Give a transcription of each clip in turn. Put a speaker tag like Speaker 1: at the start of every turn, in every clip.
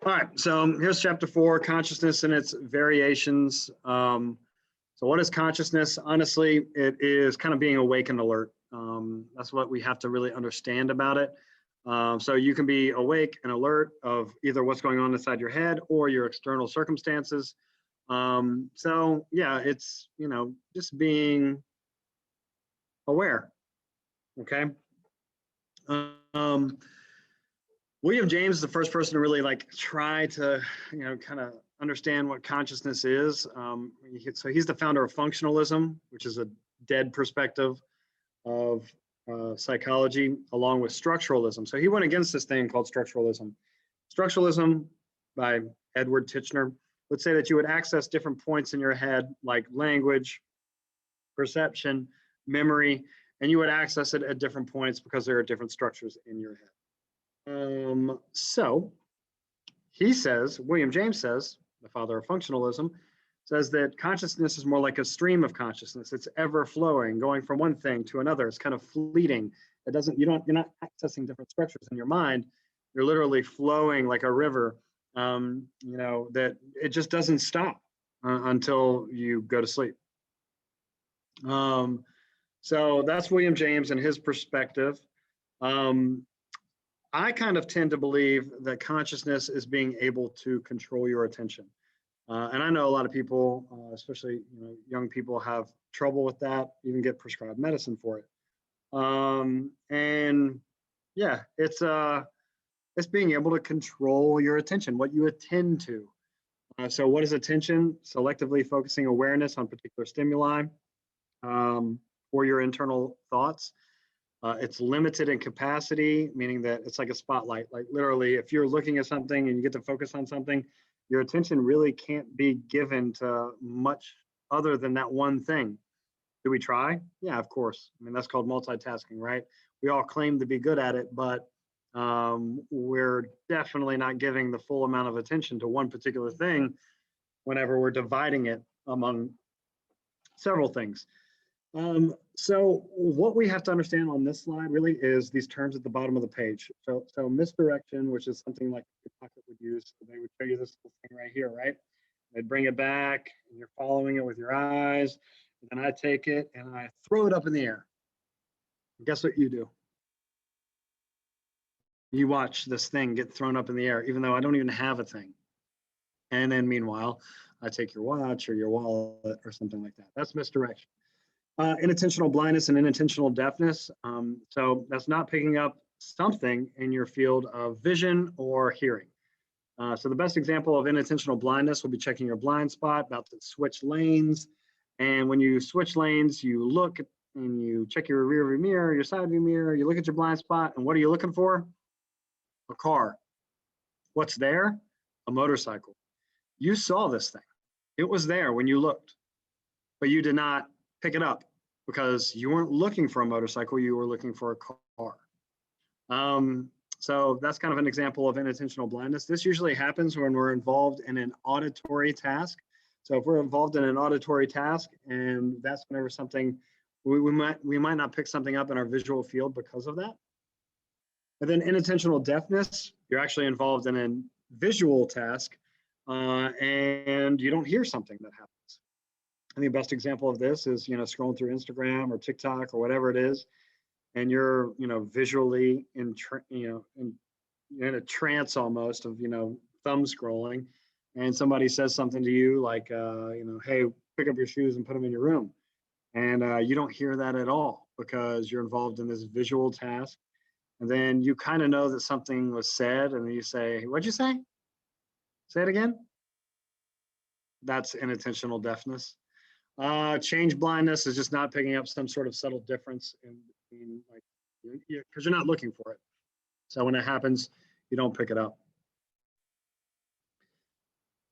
Speaker 1: All right, so here's chapter 4, consciousness and its variations. So what is consciousness? Honestly, it is kind of being awake and alert. That's what we have to really understand about it. So you can be awake and alert of either what's going on inside your head or your external circumstances. So yeah, it's, just being aware, okay? William James is the first person to really try to, kind of understand what consciousness is. So he's the founder of functionalism, which is a dead perspective of psychology, along with structuralism. So he went against this thing called structuralism. Structuralism, by Edward Titchener, would say that you would access different points in your head, like language, perception, memory, and you would access it at different points because there are different structures in your head. So he says, William James says, the father of functionalism, says that consciousness is more like a stream of consciousness. It's ever flowing, going from one thing to another. It's kind of fleeting. You're not accessing different structures in your mind. You're literally flowing like a river, that it just doesn't stop until you go to sleep. So that's William James and his perspective. I kind of tend to believe that consciousness is being able to control your attention. And I know a lot of people, especially young people, have trouble with that, even get prescribed medicine for it. And yeah, it's being able to control your attention, what you attend to. So what is attention? Selectively focusing awareness on particular stimuli or your internal thoughts. It's limited in capacity, meaning that it's like a spotlight. Like literally, if you're looking at something and you get to focus on something, your attention really can't be given to much other than that one thing. Do we try? Yeah, of course. I mean, that's called multitasking, right? We all claim to be good at it, but we're definitely not giving the full amount of attention to one particular thing whenever we're dividing it among several things. So what we have to understand on this slide really is these terms at the bottom of the page. So misdirection, which is something like your pocket would use. So they would show you this little thing right here, right? They'd bring it back and you're following it with your eyes. And then I take it and I throw it up in the air. And guess what you do? You watch this thing get thrown up in the air, even though I don't even have a thing. And then meanwhile, I take your watch or your wallet or something like that. That's misdirection. Inattentional blindness and inattentional deafness. So that's not picking up something in your field of vision or hearing. So the best example of inattentional blindness will be checking your blind spot, about to switch lanes. And when you switch lanes, you look and you check your rear view mirror, your side view mirror, you look at your blind spot, and what are you looking for? A car. What's there? A motorcycle. You saw this thing. It was there when you looked, but you did not pick it up because you weren't looking for a motorcycle, you were looking for a car. So that's kind of an example of inattentional blindness. This usually happens when we're involved in an auditory task. So if we're involved in an auditory task, and that's whenever something, we might not pick something up in our visual field because of that. And then inattentional deafness, you're actually involved in a visual task and you don't hear something that happens. I think the best example of this is, scrolling through Instagram or TikTok or whatever it is, and you're, visually in a trance almost of, thumb scrolling, and somebody says something to you like, hey, pick up your shoes and put them in your room. And you don't hear that at all because you're involved in this visual task. And then you kind of know that something was said, and then you say, what'd you say? Say it again. That's inattentional deafness. Change blindness is just not picking up some sort of subtle difference in between, because you're not looking for it. So when it happens, you don't pick it up.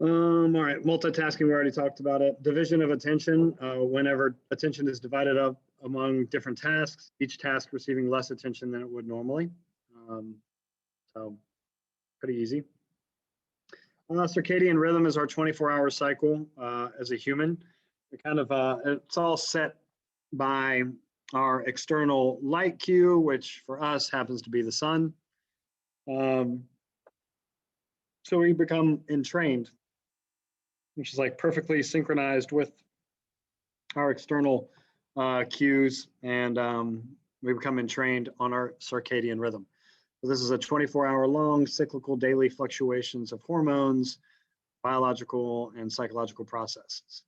Speaker 1: All right, multitasking, we already talked about it. Division of attention, whenever attention is divided up among different tasks, each task receiving less attention than it would normally. So pretty easy. Circadian rhythm is our 24-hour cycle as a human. It's all set by our external light cue, which for us happens to be the sun. So we become entrained, which is like perfectly synchronized with our external cues, and we become entrained on our circadian rhythm. So this is a 24-hour long cyclical daily fluctuations of hormones, biological and psychological processes.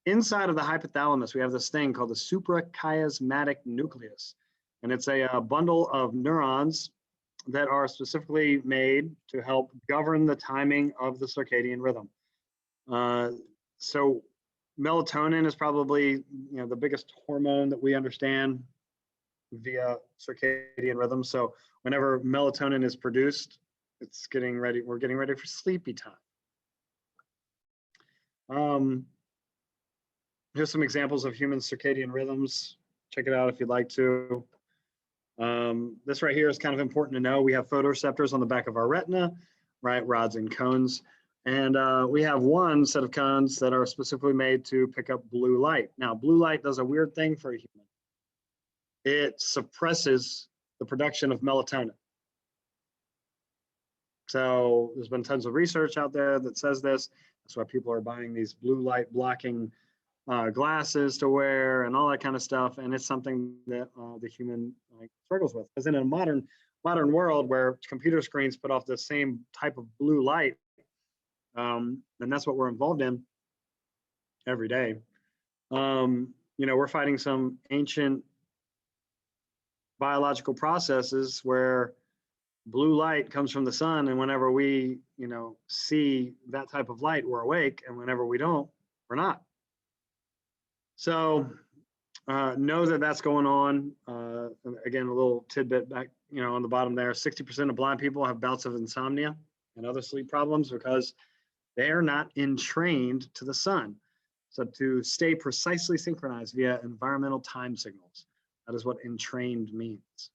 Speaker 1: Inside of the hypothalamus, we have this thing called the suprachiasmatic nucleus, and it's a bundle of neurons that are specifically made to help govern the timing of the circadian rhythm. So melatonin is probably the biggest hormone that we understand via circadian rhythm. So whenever melatonin is produced, it's getting ready. We're getting ready for sleepy time. Here's some examples of human circadian rhythms. Check it out if you'd like to. This right here is kind of important to know. We have photoreceptors on the back of our retina, right? Rods and cones. And we have one set of cones that are specifically made to pick up blue light. Now, blue light does a weird thing for a human. It suppresses the production of melatonin. So there's been tons of research out there that says this. That's why people are buying these blue light blocking glasses to wear and all that kind of stuff. And it's something that the human struggles with. Because in a modern world where computer screens put off the same type of blue light, and that's what we're involved in every day. We're fighting some ancient biological processes where blue light comes from the sun, and whenever we see that type of light, we're awake, and whenever we don't, we're not. So know that that's going on. Again, a little tidbit back on the bottom there, 60% of blind people have bouts of insomnia and other sleep problems because they are not entrained to the sun. So to stay precisely synchronized via environmental time signals, that is what entrained means.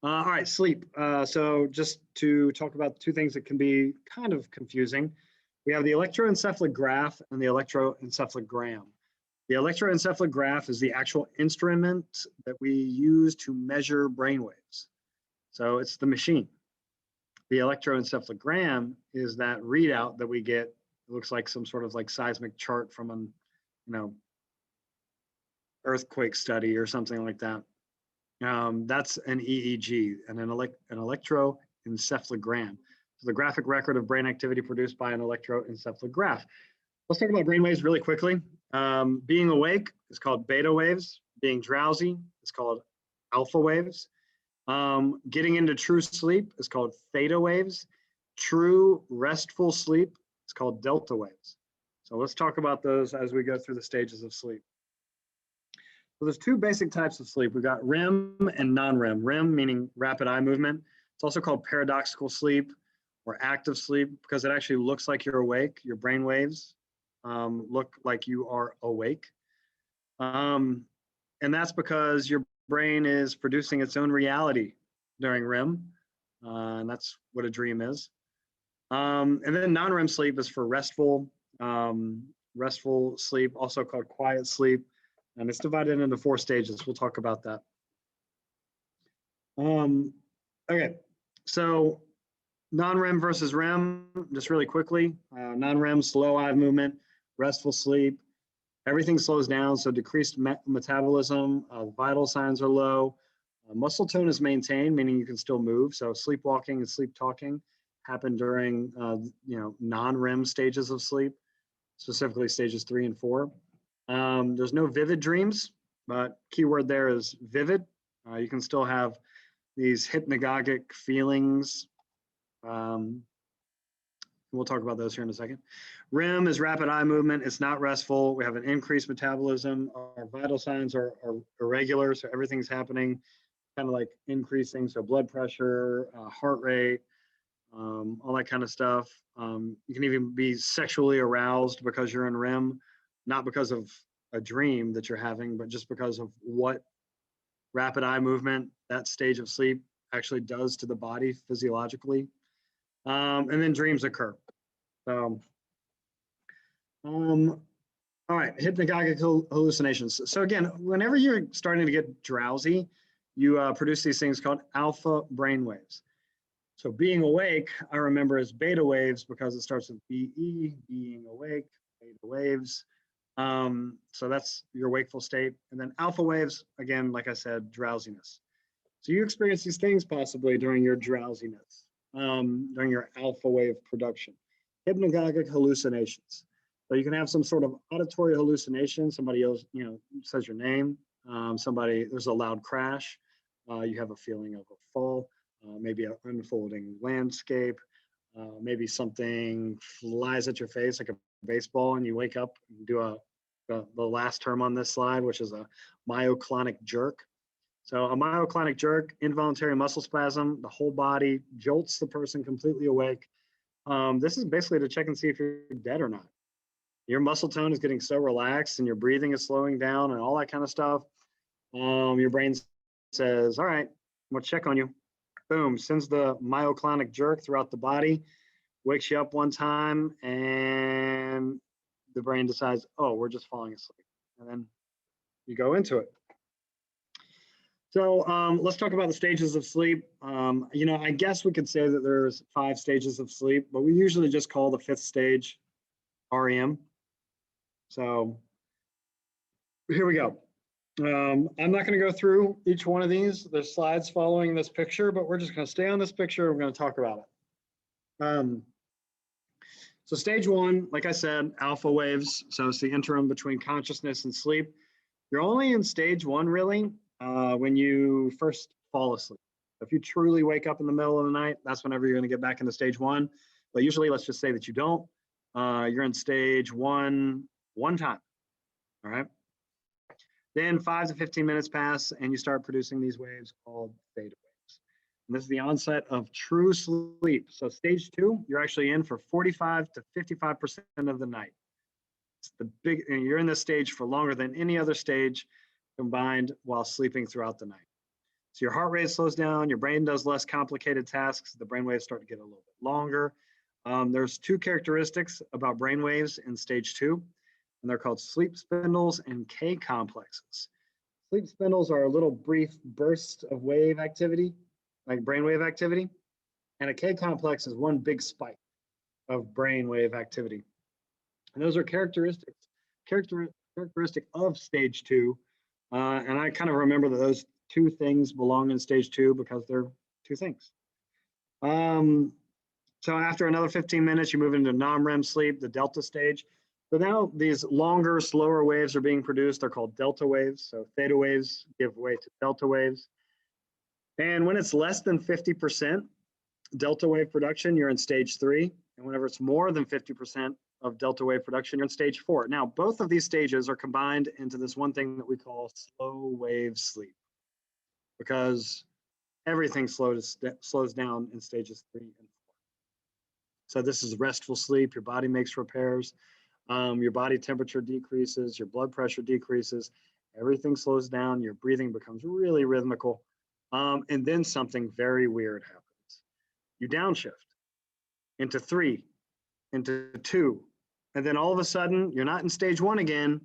Speaker 1: All right, sleep. So just to talk about two things that can be kind of confusing. We have the electroencephalograph and the electroencephalogram. The electroencephalograph is the actual instrument that we use to measure brainwaves. So it's the machine. The electroencephalogram is that readout that we get. It looks like some sort of like seismic chart from an, earthquake study or something like that. That's an EEG and an electroencephalogram. So the graphic record of brain activity produced by an electroencephalograph. Let's talk about brainwaves really quickly. Being awake is called beta waves. Being drowsy is called alpha waves. Getting into true sleep is called theta waves. True restful sleep is called delta waves. So let's talk about those as we go through the stages of sleep. So there's two basic types of sleep. We've got REM and non-REM. REM meaning rapid eye movement. It's also called paradoxical sleep or active sleep because it actually looks like you're awake. Your brain waves look like you are awake. And that's because your brain is producing its own reality during REM. And that's what a dream is. And then non-REM sleep is for restful sleep, also called quiet sleep. And it's divided into 4 stages. We'll talk about that. Okay, so non-REM versus REM, just really quickly. Non-REM, slow eye movement, restful sleep. Everything slows down, so decreased metabolism, vital signs are low. Muscle tone is maintained, meaning you can still move. So sleepwalking and sleep talking happen during non-REM stages of sleep, specifically stages 3 and 4. There's no vivid dreams, but keyword there is vivid. You can still have these hypnagogic feelings. We'll talk about those here in a second. REM is rapid eye movement. It's not restful. We have an increased metabolism. Our vital signs are irregular, so everything's happening kind of like increasing. So blood pressure, heart rate, all that kind of stuff. You can even be sexually aroused because you're in REM, not because of a dream that you're having, but just because of what rapid eye movement, that stage of sleep, actually does to the body physiologically. And then dreams occur. So, all right, hypnagogical hallucinations. So again, whenever you're starting to get drowsy, you produce these things called alpha brainwaves. So being awake, I remember as beta waves because it starts with BE, being awake, beta waves. So that's your wakeful state. And then alpha waves, again, like I said, drowsiness. So you experience these things possibly during your drowsiness, during your alpha wave production. Hypnagogic hallucinations. So you can have some sort of auditory hallucination. Somebody else, says your name. There's a loud crash. You have a feeling of a fall, maybe an unfolding landscape. Maybe something flies at your face like a baseball, and you wake up and do the last term on this slide, which is a myoclonic jerk. So a myoclonic jerk, involuntary muscle spasm, the whole body jolts the person completely awake. This is basically to check and see if you're dead or not. Your muscle tone is getting so relaxed and your breathing is slowing down and all that kind of stuff. Your brain says, all right, I'm gonna check on you. Boom, sends the myoclonic jerk throughout the body, wakes you up one time, and the brain decides, oh, we're just falling asleep. And then you go into it. So let's talk about the stages of sleep. I guess we could say that there's 5 stages of sleep, but we usually just call the 5th stage REM. So here we go. I'm not going to go through each one of these. There's slides following this picture, but we're just going to stay on this picture. We're going to talk about it. So stage 1, like I said, alpha waves. So it's the interim between consciousness and sleep. You're only in stage 1 really when you first fall asleep. If you truly wake up in the middle of the night, that's whenever you're going to get back into stage 1. But usually, let's just say that you don't. You're in stage 1 one time. All right. Then 5 to 15 minutes pass, and you start producing these waves called theta waves. And this is the onset of true sleep. So stage 2, you're actually in for 45 to 55% of the night. It's and you're in this stage for longer than any other stage combined while sleeping throughout the night. So your heart rate slows down, your brain does less complicated tasks, the brain waves start to get a little bit longer. There's 2 characteristics about brain waves in stage 2, and they're called sleep spindles and K complexes. Sleep spindles are a little brief burst of wave activity, like brainwave activity, and a K complex is one big spike of brainwave activity. And those are characteristic of stage 2. And I kind of remember that those 2 things belong in stage 2 because they're 2 things. So after another 15 minutes, you move into non-REM sleep, the delta stage. So now these longer, slower waves are being produced. They're called delta waves. So theta waves give way to delta waves. And when it's less than 50% delta wave production, you're in stage 3. And whenever it's more than 50% of delta wave production, you're in stage 4. Now, both of these stages are combined into this one thing that we call slow wave sleep, because everything slows down in stages 3 and 4. So this is restful sleep. Your body makes repairs. Your body temperature decreases. Your blood pressure decreases. Everything slows down. Your breathing becomes really rhythmical. And then something very weird happens. You downshift into 3, into 2. And then all of a sudden, you're not in stage 1 again.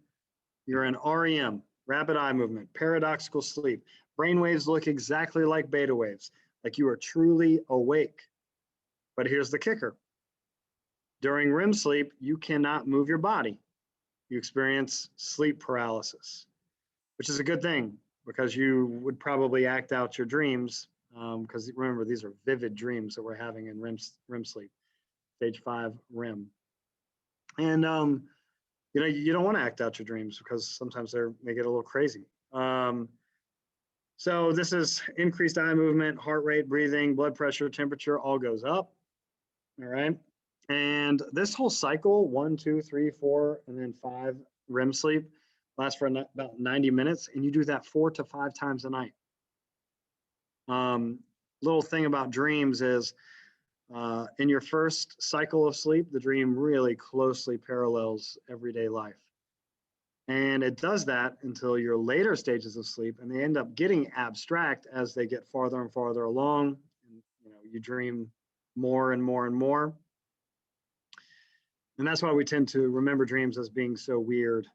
Speaker 1: You're in REM, rapid eye movement, paradoxical sleep. Brain waves look exactly like beta waves, like you are truly awake. But here's the kicker. During REM sleep, you cannot move your body. You experience sleep paralysis, which is a good thing because you would probably act out your dreams because remember, these are vivid dreams that we're having in REM sleep, stage 5 REM. And you don't want to act out your dreams because sometimes they get a little crazy. So this is increased eye movement, heart rate, breathing, blood pressure, temperature, all goes up. All right. And this whole cycle, 1, 2, 3, 4, and then 5 REM sleep lasts for about 90 minutes. And you do that 4 to 5 times a night. Little thing about dreams is in your first cycle of sleep, the dream really closely parallels everyday life. And it does that until your later stages of sleep, and they end up getting abstract as they get farther and farther along. And, you dream more and more and more. And that's why we tend to remember dreams as being so weird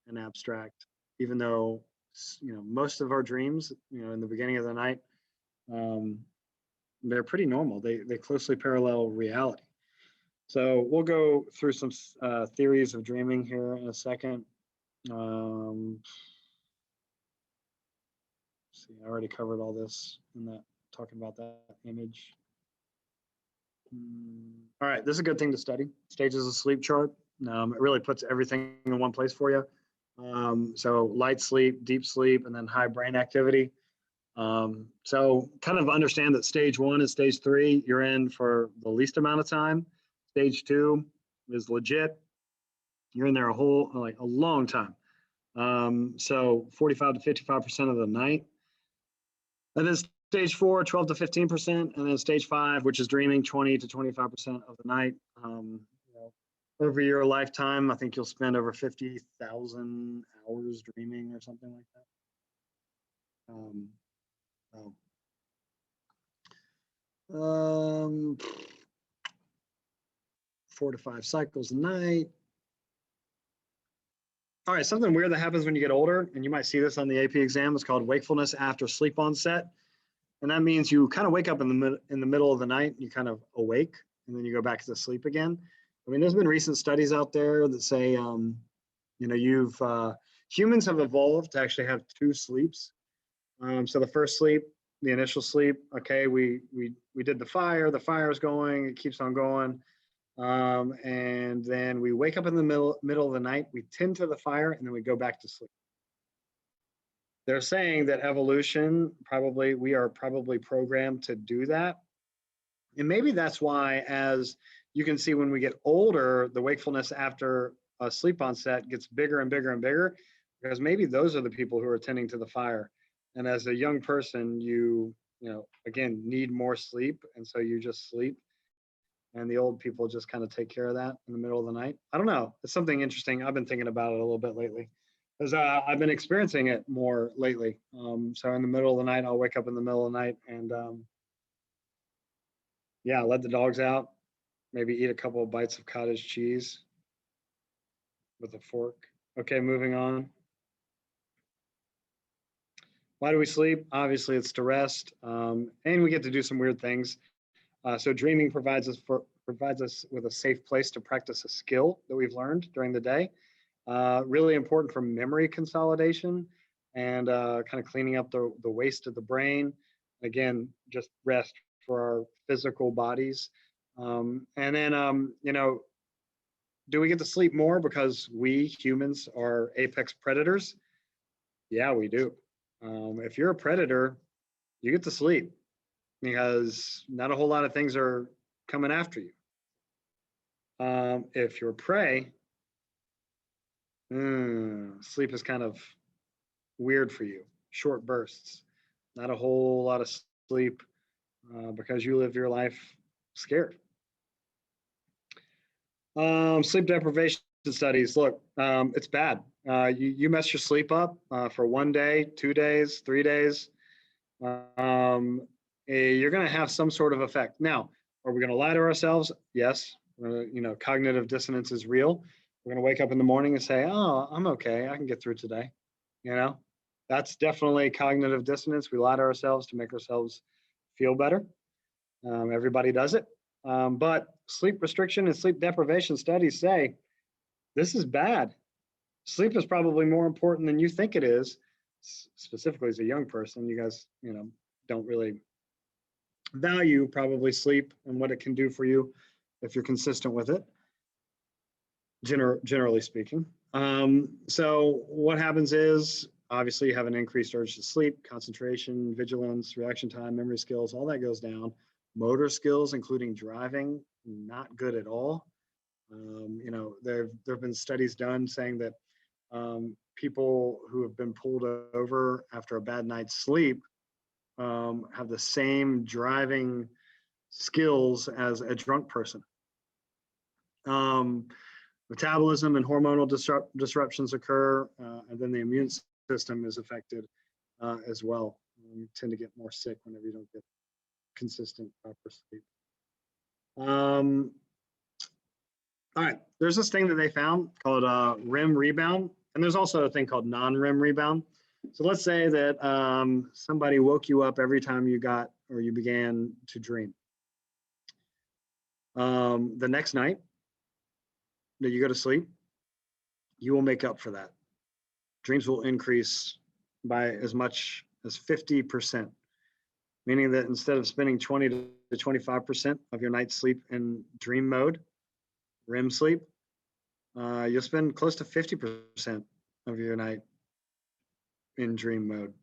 Speaker 1: and abstract, even though, most of our dreams, in the beginning of the night, they're pretty normal. They closely parallel reality. So we'll go through some theories of dreaming here in a second. See, I already covered all this in that, talking about that image. All right, this is a good thing to study. Stages of sleep chart. It really puts everything in one place for you. So light sleep, deep sleep, and then high brain activity. So kind of understand that stage 1 and stage 3, you're in for the least amount of time. Stage 2 is legit. You're in there a long time. So 45 to 55% of the night. And then stage 4, 12 to 15%, and then stage 5, which is dreaming, 20 to 25% of the night. Over your lifetime, I think you'll spend over 50,000 hours dreaming or something like that. 4 to 5 cycles a night. All right, something weird that happens when you get older, and you might see this on the AP exam, is called wakefulness after sleep onset. And that means you kind of wake up in the middle of the night, you kind of awake, and then you go back to sleep again. I mean, there's been recent studies out there that say, humans have evolved to actually have 2 sleeps. So the first sleep, the initial sleep, okay, we did the fire's going, it keeps on going. And then we wake up in the middle of the night, we tend to the fire, and then we go back to sleep. They're saying that evolution, we are probably programmed to do that. And maybe that's why, as you can see, when we get older, the wakefulness after a sleep onset gets bigger and bigger and bigger, because maybe those are the people who are tending to the fire. And as a young person, you again, need more sleep. And so you just sleep. And the old people just kind of take care of that in the middle of the night. I don't know. It's something interesting. I've been thinking about it a little bit lately, because I've been experiencing it more lately. So in the middle of the night, I'll wake up in the middle of the night and let the dogs out, maybe eat a couple of bites of cottage cheese with a fork. Okay, moving on. Why do we sleep? Obviously, it's to rest, and we get to do some weird things. So dreaming provides us with a safe place to practice a skill that we've learned during the day. Really important for memory consolidation and kind of cleaning up the waste of the brain. Again, just rest for our physical bodies. And then, do we get to sleep more because we humans are apex predators? Yeah, we do. If you're a predator, you get to sleep, because not a whole lot of things are coming after you. If you're prey, sleep is kind of weird for you, short bursts, not a whole lot of sleep, because you live your life scared. Sleep deprivation studies, look, it's bad. You mess your sleep up for 1 day, 2 days, 3 days, you're going to have some sort of effect. Now, are we going to lie to ourselves? Yes. Cognitive dissonance is real. We're going to wake up in the morning and say, oh, I'm okay, I can get through today. That's definitely cognitive dissonance. We lie to ourselves to make ourselves feel better. Everybody does it. But sleep restriction and sleep deprivation studies say this is bad. Sleep is probably more important than you think it is, specifically as a young person. You guys, don't really value probably sleep and what it can do for you if you're consistent with it, generally speaking. So what happens is, obviously, you have an increased urge to sleep, concentration, vigilance, reaction time, memory skills, all that goes down. Motor skills, including driving, not good at all. There have been studies done saying that people who have been pulled over after a bad night's sleep have the same driving skills as a drunk person. Metabolism and hormonal disruptions occur, and then the immune system is affected as well. You tend to get more sick whenever you don't get consistent proper sleep. All right, there's this thing that they found called REM rebound, and there's also a thing called non-REM rebound. So let's say that somebody woke you up every time you got or you began to dream. The next night that you go to sleep, you will make up for that. Dreams will increase by as much as 50%, meaning that instead of spending 20 to 25% of your night's sleep in dream mode, REM sleep, you'll spend close to 50% of your night in dream mode.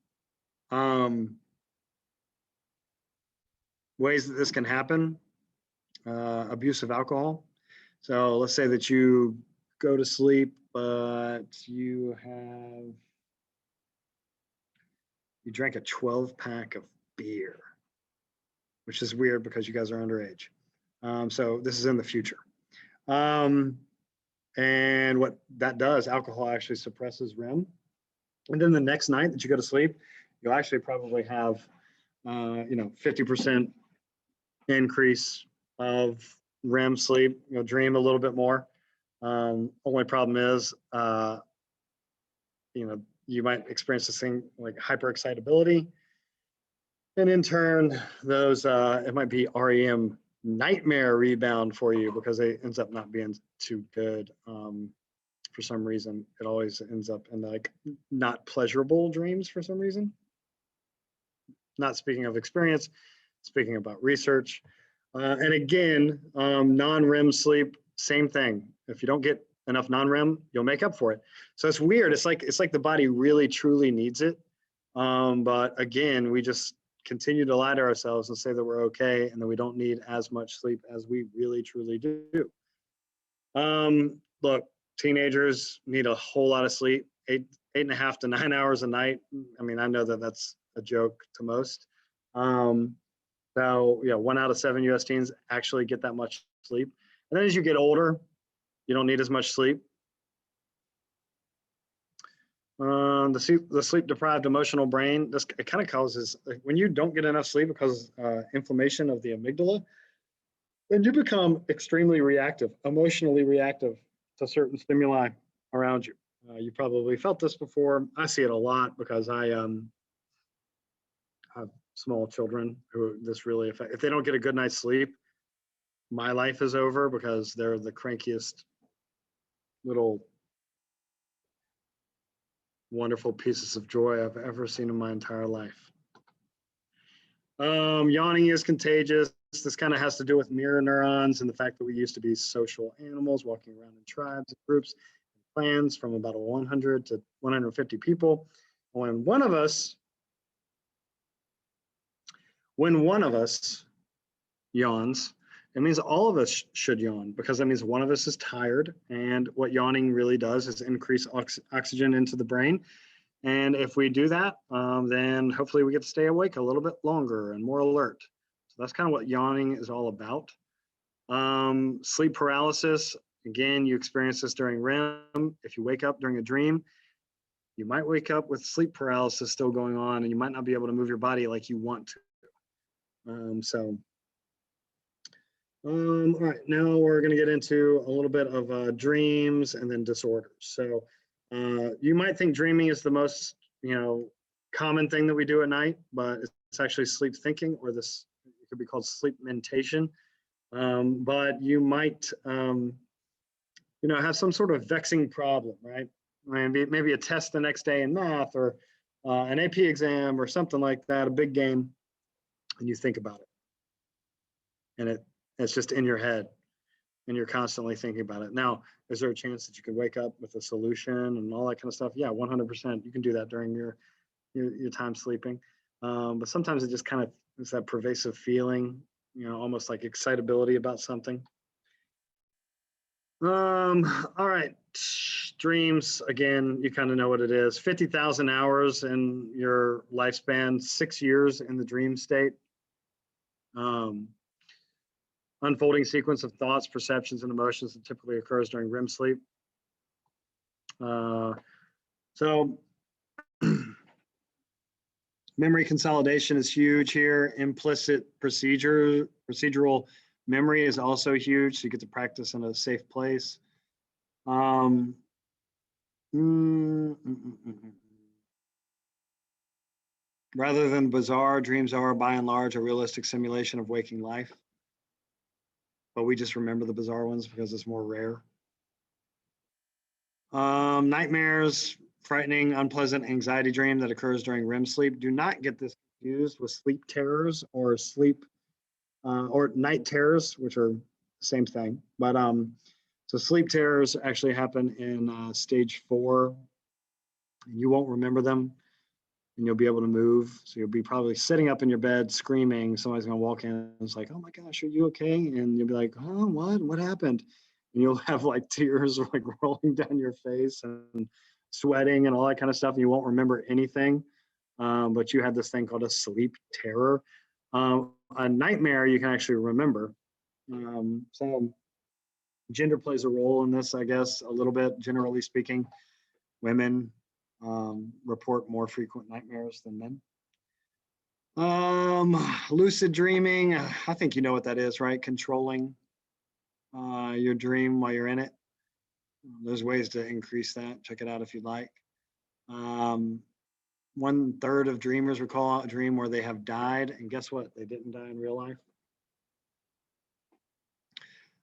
Speaker 1: Ways that this can happen: abuse of alcohol. So let's say that you go to sleep, but you drank a 12-pack of beer, which is weird because you guys are underage. So this is in the future. And what that does, alcohol actually suppresses REM. And then the next night that you go to sleep, you'll actually probably have, 50% increase of REM sleep. You'll dream a little bit more. Only problem is, you might experience this thing like hyperexcitability. And in turn, those, it might be REM nightmare rebound for you because it ends up not being too good. For some reason, it always ends up in like not pleasurable dreams for some reason. Not speaking of experience, speaking about research. And again, non-REM sleep, same thing. If you don't get enough non-REM, you'll make up for it. So it's weird. It's like the body really truly needs it. But again, we just continue to lie to ourselves and say that we're okay and that we don't need as much sleep as we really truly do. Look, teenagers need a whole lot of sleep, 8.5 to 9 hours a night. I mean, I know that that's a joke to most. So yeah, 1 out of 7 US teens actually get that much sleep. And then as you get older, you don't need as much sleep. The sleep-deprived emotional brain, it kind of causes, when you don't get enough sleep, it causes inflammation of the amygdala, and you become extremely reactive, emotionally reactive to certain stimuli around you. You probably felt this before. I see it a lot because I have small children who this really affects. If they don't get a good night's sleep, my life is over because they're the crankiest little wonderful pieces of joy I've ever seen in my entire life. Yawning is contagious. This kind of has to do with mirror neurons and the fact that we used to be social animals walking around in tribes, groups, and clans from about 100 to 150 people. When one of us yawns, it means all of us should yawn because that means one of us is tired. And what yawning really does is increase oxygen into the brain. And if we do that, then hopefully we get to stay awake a little bit longer and more alert. So that's kind of what yawning is all about. Sleep paralysis, again, you experience this during REM. If you wake up during a dream, you might wake up with sleep paralysis still going on, and you might not be able to move your body like you want to. All right, now we're going to get into a little bit of dreams and then disorders. So you might think dreaming is the most, common thing that we do at night, but it's actually sleep thinking, or this it could be called sleep mentation. But you might, have some sort of vexing problem, right? Maybe a test the next day in math, or an AP exam, or something like that, a big game, and you think about it, and it's just in your head, and you're constantly thinking about it. Now, is there a chance that you could wake up with a solution and all that kind of stuff? Yeah, 100%. You can do that during your time sleeping. But sometimes it just kind of is that pervasive feeling, almost like excitability about something. All right, dreams, again, you kind of know what it is. 50,000 hours in your lifespan, 6 years in the dream state. Unfolding sequence of thoughts, perceptions, and emotions that typically occurs during REM sleep. So memory consolidation is huge here. Implicit procedural memory is also huge, so you get to practice in a safe place. Rather than bizarre, dreams are by and large a realistic simulation of waking life. But we just remember the bizarre ones because it's more rare. Nightmares, frightening, unpleasant anxiety dream that occurs during REM sleep. Do not get this confused with sleep terrors or night terrors, which are the same thing. But so sleep terrors actually happen in stage 4. You won't remember them, and you'll be able to move. So you'll be probably sitting up in your bed screaming. Somebody's gonna walk in and it's like, "Oh my gosh, are you okay?" And you'll be like, "Oh, what happened?" And you'll have like tears like rolling down your face and sweating and all that kind of stuff. And you won't remember anything. But you had this thing called a sleep terror. A nightmare you can actually remember. So gender plays a role in this, I guess, a little bit. Generally speaking, women report more frequent nightmares than men. Lucid dreaming, I think you know what that is, right? Controlling your dream while you're in it. There's ways to increase that. Check it out if you'd like. 1/3 of dreamers recall a dream where they have died, and guess what? They didn't die in real life.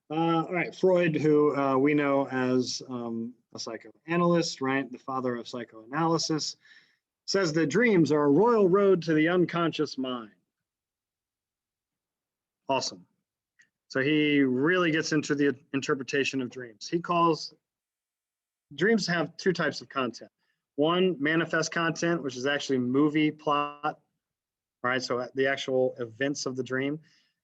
Speaker 1: All right, Freud, who we know as a psychoanalyst, right? The father of psychoanalysis, says that dreams are a royal road to the unconscious mind. Awesome. So he really gets into the interpretation of dreams. He calls dreams have 2 types of content. One, manifest content, which is actually movie plot, right? So the actual events of the dream.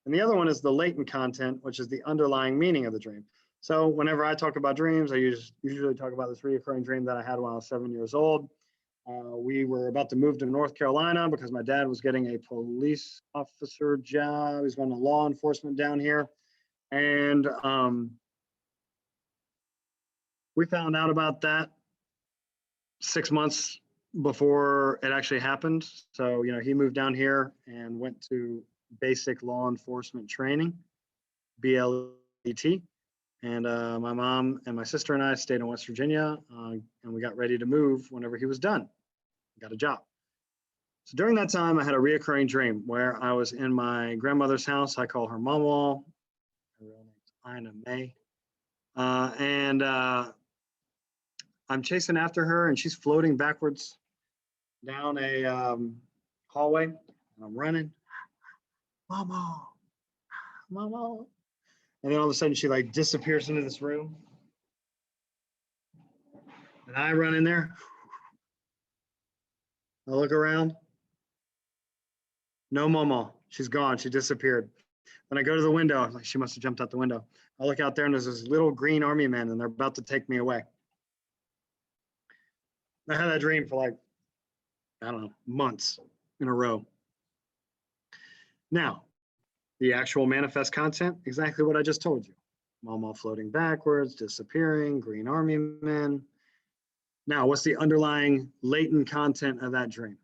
Speaker 1: And the other one is the latent content, which is the underlying meaning of the dream. So whenever I talk about dreams, I usually talk about this recurring dream that I had when I was 7 years old. We were about to move to North Carolina because my dad was getting a police officer job. He's going to law enforcement down here. And we found out about that 6 months before it actually happened. So, he moved down here and went to basic law enforcement training, BLET. And my mom and my sister and I stayed in West Virginia, and we got ready to move whenever he was done. Got a job. So during that time, I had a reoccurring dream where I was in my grandmother's house. I call her Mama. Her real name's Ina May. And I'm chasing after her, and she's floating backwards down a hallway. And I'm running, Mama, Mama. And then all of a sudden, she like disappears into this room. And I run in there. I look around. No Mama. She's gone. She disappeared. Then I go to the window. I'm like, she must have jumped out the window. I look out there, and there's this little green army men, and they're about to take me away. I had that dream for like, I don't know, months in a row. Now, the actual manifest content, exactly what I just told you. Mama floating backwards, disappearing, green army men. Now, what's the underlying latent content of that dream?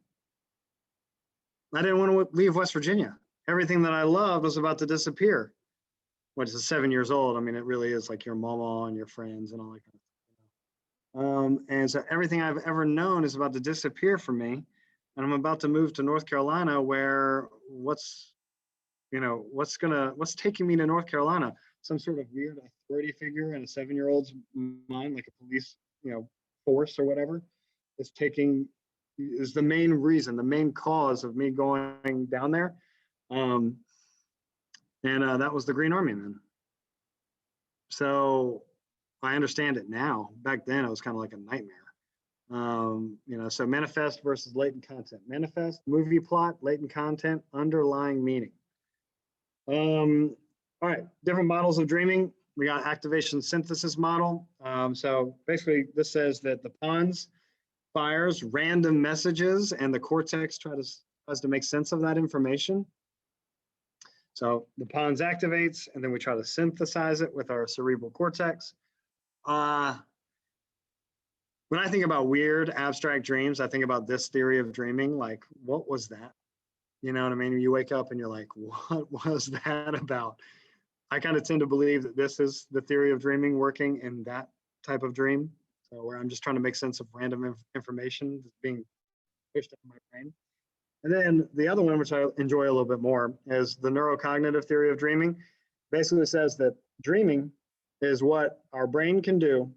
Speaker 1: I didn't want to leave West Virginia. Everything that I loved was about to disappear. When it's 7 years old, I mean, it really is like your mama and your friends and all that kind of stuff. And so everything I've ever known is about to disappear from me. And I'm about to move to North Carolina, where what's taking me to North Carolina? Some sort of weird authority figure in a 7-year-old's mind, like a police, force or whatever, is the main reason, the main cause of me going down there. And that was the Green Army man. So I understand it now. Back then, it was kind of like a nightmare. So manifest versus latent content. Manifest, movie plot, latent content, underlying meaning. All right, different models of dreaming. We got activation synthesis model. So basically, this says that the pons fires random messages, and the cortex tries to make sense of that information. So the pons activates, and then we try to synthesize it with our cerebral cortex. When I think about weird abstract dreams, I think about this theory of dreaming, like, what was that? You know what I mean? You wake up and you're like, what was that about? I kind of tend to believe that this is the theory of dreaming working in that type of dream. So where I'm just trying to make sense of random information that's being pushed into my brain. And then the other one, which I enjoy a little bit more, is the Neurocognitive Theory of dreaming. Basically says that dreaming is what our brain can do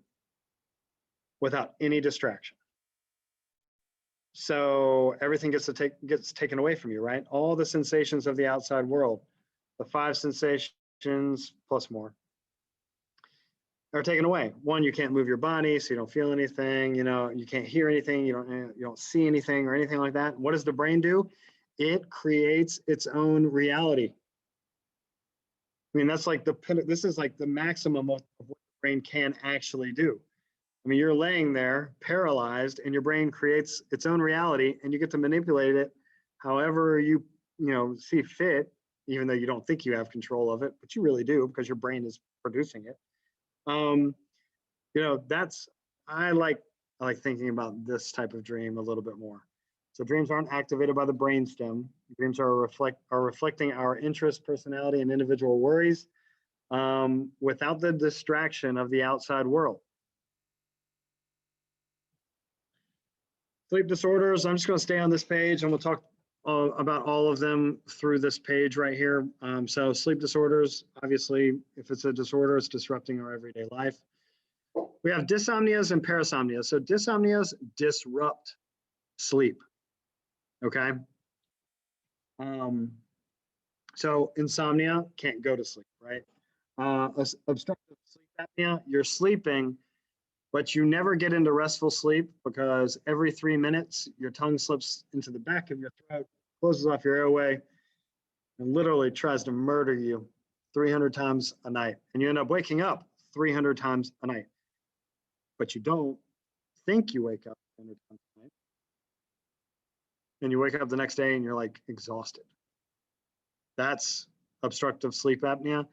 Speaker 1: without any distraction. So everything gets taken away from you, right? All the sensations of the outside world, the 5 sensations plus more, are taken away. One, you can't move your body, so you don't feel anything. You know, you can't hear anything. You don't see anything or anything like that. What does the brain do? It creates its own reality. I mean, that's like this is like the maximum of what the brain can actually do. I mean, you're laying there paralyzed, and your brain creates its own reality, and you get to manipulate it however you see fit, even though you don't think you have control of it, but you really do because your brain is producing it. That's I like thinking about this type of dream a little bit more. So dreams aren't activated by the brainstem. Dreams are reflecting our interest, personality, and individual worries without the distraction of the outside world. Sleep disorders, I'm just going to stay on this page and we'll talk about all of them through this page right here. So sleep disorders, obviously, if it's a disorder, it's disrupting our everyday life. We have dysomnias and parasomnias. So dysomnias disrupt sleep, okay? So insomnia, can't go to sleep, right? Obstructive sleep apnea, you're sleeping, but you never get into restful sleep because every 3 minutes, your tongue slips into the back of your throat, closes off your airway, and literally tries to murder you 300 times a night. And you end up waking up 300 times a night. But you don't think you wake up 300 times a night. And you wake up the next day and you're like exhausted. That's obstructive sleep apnea.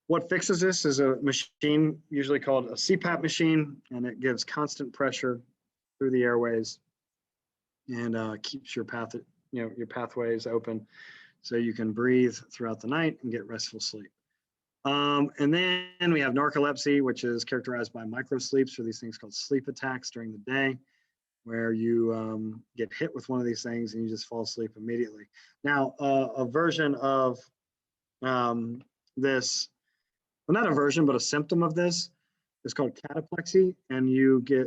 Speaker 1: What fixes this is a machine usually called a CPAP machine, and it gives constant pressure through the airways and keeps your pathways open so you can breathe throughout the night and get restful sleep. And then we have narcolepsy, which is characterized by microsleeps, or these things called sleep attacks during the day, where you get hit with one of these things and you just fall asleep immediately. Now, a version of this, well, not a version, but a symptom of this is called cataplexy. And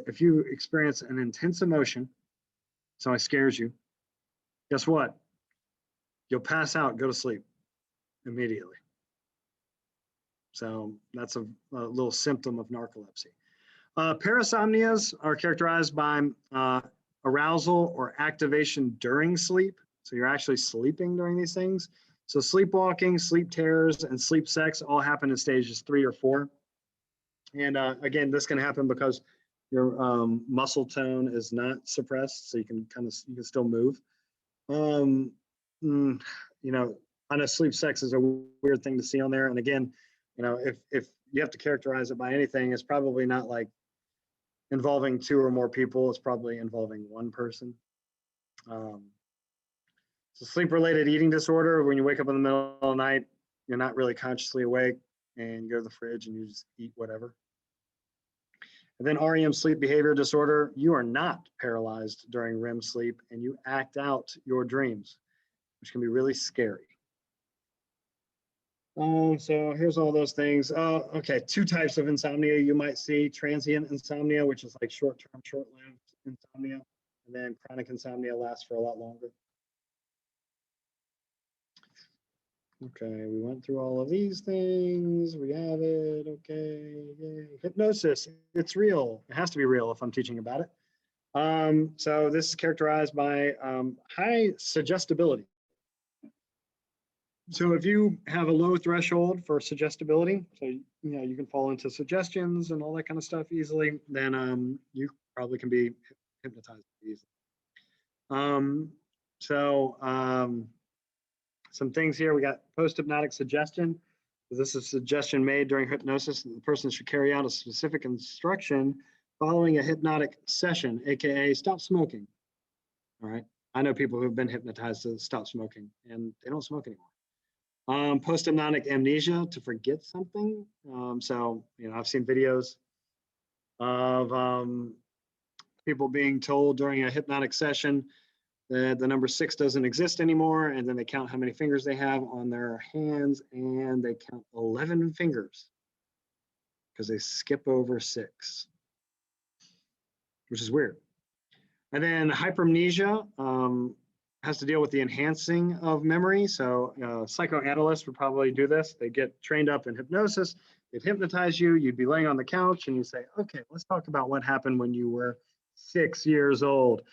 Speaker 1: if you experience an intense emotion, something scares you, guess what? You'll pass out, go to sleep immediately. So that's a little symptom of narcolepsy. Parasomnias are characterized by arousal or activation during sleep. So you're actually sleeping during these things. So sleepwalking, sleep terrors, and sleep sex all happen in stages 3 or 4. And again, this can happen because your muscle tone is not suppressed, so you can still move. I know sleep sex is a weird thing to see on there. And again, if you have to characterize it by anything, it's probably not like involving 2 or more people. It's probably involving 1 person. So sleep-related eating disorder, when you wake up in the middle of the night, you're not really consciously awake, and you go to the fridge and you just eat whatever. And then REM sleep behavior disorder, you are not paralyzed during REM sleep, and you act out your dreams, which can be really scary. So here's all those things. Okay, 2 types of insomnia you might see: transient insomnia, which is like short-term, short-lived insomnia, and then chronic insomnia lasts for a lot longer. Okay, we went through all of these things. We have it. Okay, yay. Hypnosis, it's real. It has to be real if I'm teaching about it. So this is characterized by high suggestibility. So if you have a low threshold for suggestibility, so you can fall into suggestions and all that kind of stuff easily, then you probably can be hypnotized easily. Some things here, we got post-hypnotic suggestion. This is suggestion made during hypnosis that the person should carry out a specific instruction following a hypnotic session, AKA stop smoking. All right, I know people who've been hypnotized to stop smoking and they don't smoke anymore. Post-hypnotic amnesia, to forget something. So, I've seen videos of people being told during a hypnotic session The number 6 doesn't exist anymore, and then they count how many fingers they have on their hands, and they count 11 fingers because they skip over 6, which is weird. And then hypermnesia has to deal with the enhancing of memory. So psychoanalysts would probably do this. They get trained up in hypnosis, they'd hypnotize you, you'd be laying on the couch and you say, okay, let's talk about what happened when you were 6 years old.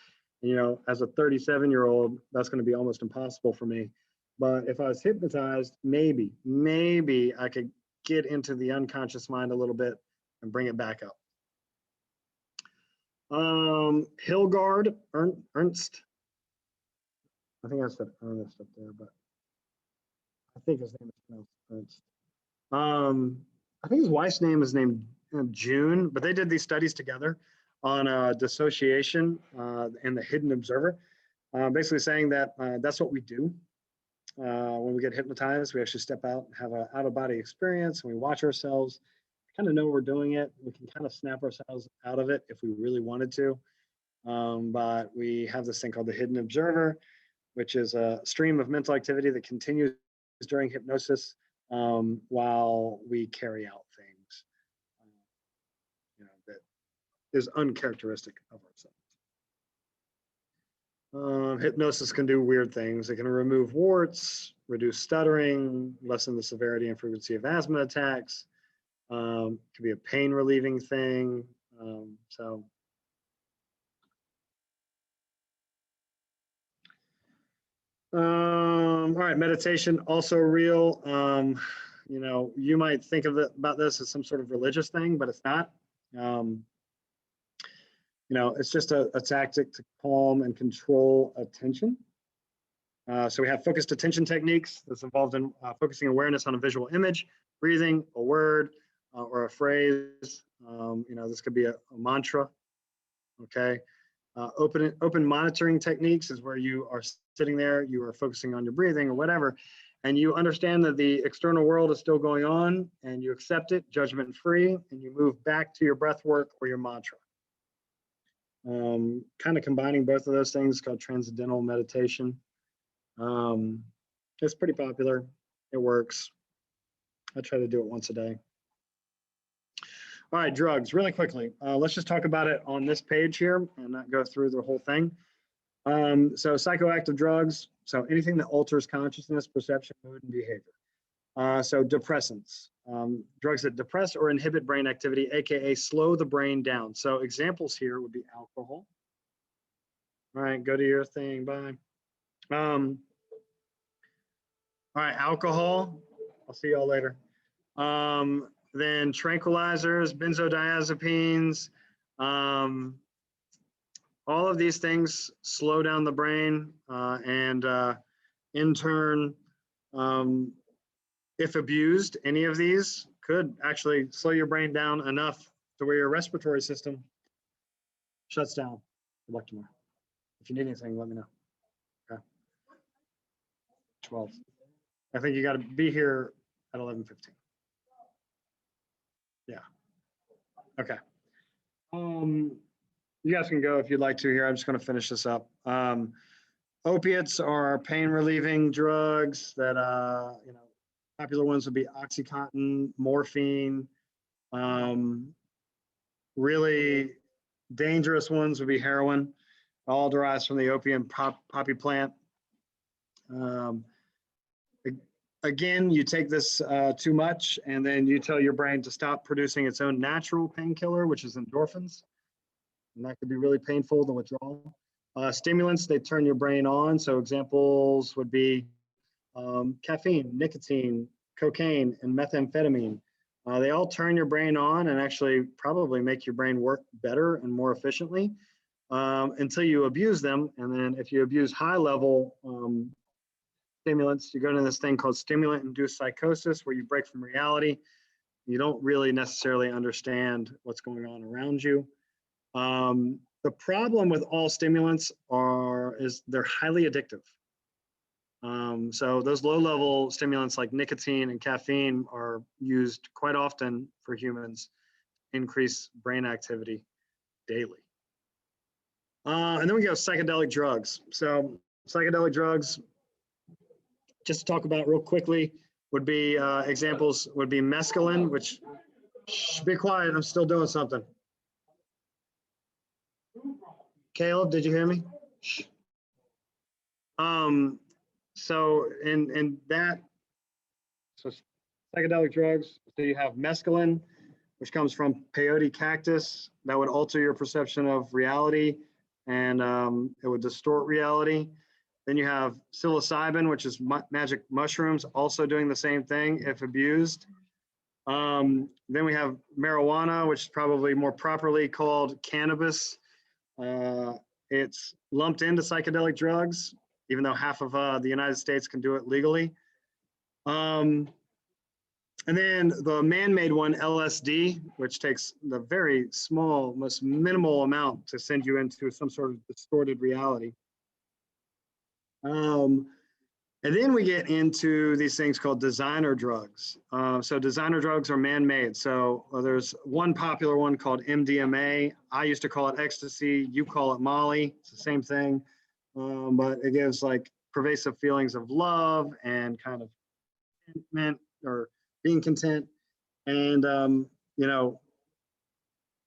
Speaker 1: You know, as a 37-year-old, that's going to be almost impossible for me. But if I was hypnotized, maybe I could get into the unconscious mind a little bit and bring it back up. Hilgard Ernst. I think I said Ernest up there, but I think his name is Ernst. I think his wife's name is named June, but they did these studies together on dissociation and the hidden observer, basically saying that that's what we do when we get hypnotized. We actually step out and have an out-of-body experience, and we watch ourselves, kind of know we're doing it. We can kind of snap ourselves out of it if we really wanted to, but we have this thing called the hidden observer, which is a stream of mental activity that continues during hypnosis while we carry out things that is uncharacteristic of ourselves. Hypnosis can do weird things. It can remove warts, reduce stuttering, lessen the severity and frequency of asthma attacks. It can be a pain relieving thing. All right, meditation, also real. You know, you might think of it about this as some sort of religious thing, but it's not. You know, it's just a tactic to calm and control attention. So we have focused attention techniques that's involved in focusing awareness on a visual image, breathing, a word, or a phrase. You know, this could be a mantra, okay? Open monitoring techniques is where you are sitting there, you are focusing on your breathing or whatever, and you understand that the external world is still going on, and you accept it, judgment-free, and you move back to your breath work or your mantra. Kind of combining both of those things, called transcendental meditation. It's pretty popular. It works. I try to do it once a day. All right, drugs, really quickly. Let's just talk about it on this page here and not go through the whole thing. So psychoactive drugs, so anything that alters consciousness, perception, mood, and behavior. So depressants, drugs that depress or inhibit brain activity, AKA slow the brain down. So examples here would be alcohol. All right, go to your thing, bye. All right, alcohol, I'll see y'all later. Then tranquilizers, benzodiazepines, all of these things slow down the brain and in turn, if abused, any of these could actually slow your brain down enough to where your respiratory system shuts down. Good luck tomorrow. If you need anything, let me know. Okay. 12. I think you got to be here at 11:15. Yeah. Okay. You guys can go if you'd like to here. I'm just going to finish this up. Opiates are pain relieving drugs that, you know, popular ones would be Oxycontin, morphine. Really dangerous ones would be heroin. All derives from the opium poppy plant. Again, you take this too much, and then you tell your brain to stop producing its own natural painkiller, which is endorphins. And that could be really painful, the withdrawal. Stimulants, they turn your brain on. So examples would be caffeine, nicotine, cocaine, and methamphetamine. They all turn your brain on and actually probably make your brain work better and more efficiently until you abuse them. And then if you abuse high level stimulants, you go into this thing called stimulant-induced psychosis, where you break from reality. You don't really necessarily understand what's going on around you. The problem with all stimulants is they're highly addictive. So those low-level stimulants like nicotine and caffeine are used quite often for humans to increase brain activity daily. And then we go psychedelic drugs. So psychedelic drugs, just to talk about real quickly, would be examples would be mescaline, which, shh, be quiet, I'm still doing something. Caleb, did you hear me? Shh. So in that, so psychedelic drugs, so you have mescaline, which comes from peyote cactus, that would alter your perception of reality, and it would distort reality. Then you have psilocybin, which is magic mushrooms, also doing the same thing if abused. Then we have marijuana, which is probably more properly called cannabis. It's lumped into psychedelic drugs, even though half of the United States can do it legally. And then the man-made one, LSD, which takes the very small, most minimal amount to send you into some sort of distorted reality. And then we get into these things called designer drugs. So designer drugs are man-made. So there's one popular one called MDMA. I used to call it ecstasy. You call it Molly. It's the same thing. But it gives like pervasive feelings of love and kind of contentment or being content. And, you know,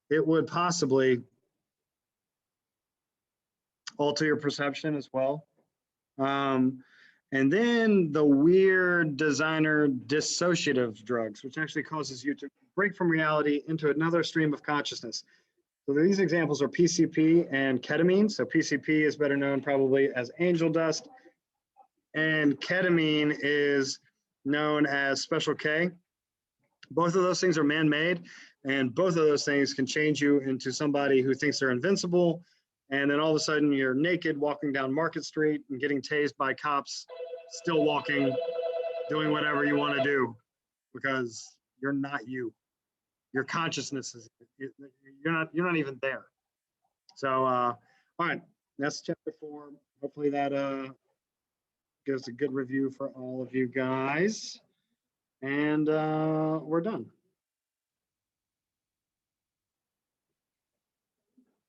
Speaker 1: it would possibly alter your perception as well. And then the weird designer dissociative drugs, which actually causes you to break from reality into another stream of consciousness. So these examples are PCP and ketamine. So PCP is better known probably as angel dust, and ketamine is known as Special K. Both of those things are man-made, and both of those things can change you into somebody who thinks they're invincible, and then all of a sudden you're naked walking down Market Street and getting tased by cops, still walking, doing whatever you want to do, because you're not you. Your consciousness is, you're not even there. So all right, that's chapter 4. Hopefully that gives a good review for all of you guys, and we're done.